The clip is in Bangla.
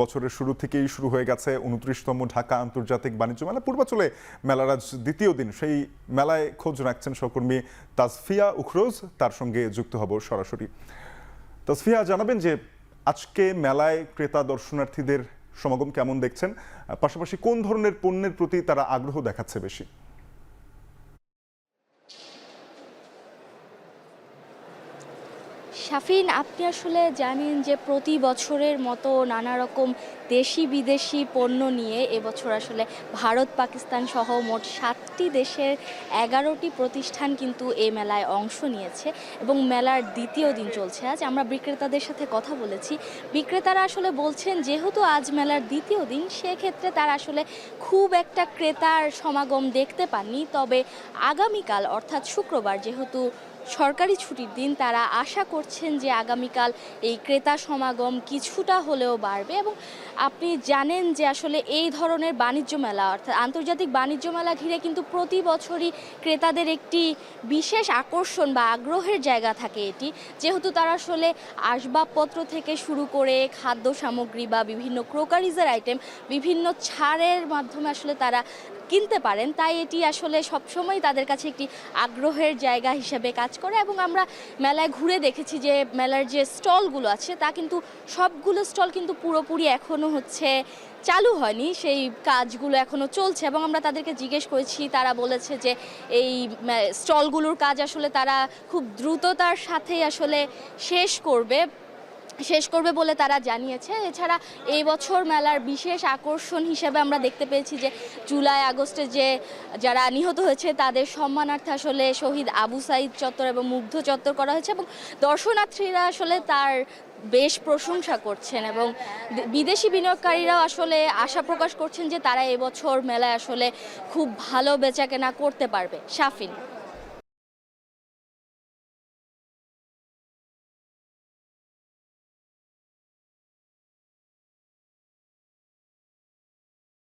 বছরের শুরু থেকেই শুরু হয়ে গেছে 29তম ঢাকা আন্তর্জাতিক বাণিজ্য মেলা। পূর্বাচলে মেলার আজ দ্বিতীয় দিন। সেই মেলায় খোঁজ রাখছেন সহকর্মী তাসফিয়া উখরোজ, তার সঙ্গে যুক্ত হব সরাসরি। তাসফিয়া, জানাবেন যে আজকে মেলায় ক্রেতা দর্শনার্থীদের সমাগম কেমন দেখছেন, পাশাপাশি কোন ধরনের পণ্যের প্রতি তারা আগ্রহ দেখাচ্ছে বেশি? শাফিন, আপনি আসলে জানেন যে প্রতি বছরের মতো নানা রকম দেশি বিদেশি পণ্য নিয়ে এবছর আসলে ভারত, পাকিস্তান সহ মোট 7টি দেশের 11টি প্রতিষ্ঠান কিন্তু এই মেলায় অংশ নিয়েছে এবং মেলার দ্বিতীয় দিন চলছে আজ। আমরা বিক্রেতাদের সাথে কথা বলেছি। বিক্রেতারা আসলে বলছেন যেহেতু আজ মেলার দ্বিতীয় দিন, সেক্ষেত্রে তারা আসলে খুব একটা ক্রেতার সমাগম দেখতে পাননি। তবে আগামীকাল অর্থাৎ শুক্রবার, যেহেতু সরকারি ছুটির দিন, তারা আশা করছেন যে আগামীকাল এই ক্রেতা সমাগম কিছুটা হলেও বাড়বে। এবং আপনি জানেন যে আসলে এই ধরনের বাণিজ্য মেলা অর্থাৎ আন্তর্জাতিক বাণিজ্য মেলা ঘিরে কিন্তু প্রতি বছরই ক্রেতাদের একটি বিশেষ আকর্ষণ বা আগ্রহের জায়গা থাকে এটি, যেহেতু তারা আসলে আসবাবপত্র থেকে শুরু করে খাদ্য সামগ্রী বা বিভিন্ন ক্রোকারিজের আইটেম বিভিন্ন ছাড়ের মাধ্যমে আসলে তারা কিনতে পারেন। তাই এটি আসলে সবসময় তাদের কাছে একটি আগ্রহের জায়গা হিসেবে কাজ করে। এবং আমরা মেলায় ঘুরে দেখেছি যে মেলার যে স্টলগুলো আছে তা কিন্তু সবগুলো স্টল কিন্তু পুরোপুরি এখনও চালু হয়নি, সেই কাজগুলো এখনও চলছে। এবং আমরা তাদেরকে জিজ্ঞেস করেছি, তারা বলেছে যে এই স্টলগুলোর কাজ আসলে তারা খুব দ্রুততার সাথেই আসলে শেষ করবে বলে তারা জানিয়েছে। এছাড়া এই বছর মেলার বিশেষ আকর্ষণ হিসেবে আমরা দেখতে পেয়েছি যে জুলাই আগস্টে যারা নিহত হয়েছে তাদের সম্মানার্থে আসলে শহীদ আবু সাইদ চত্বর এবং মুগ্ধ চত্বর করা হয়েছে এবং দর্শনার্থীরা আসলে তার বেশ প্রশংসা করছেন এবং বিদেশি বিনিয়োগকারীরাও আসলে আশা প্রকাশ করছেন যে তারা এবছর মেলায় আসলে খুব ভালো বেচাকেনা করতে পারবে। শাফিন।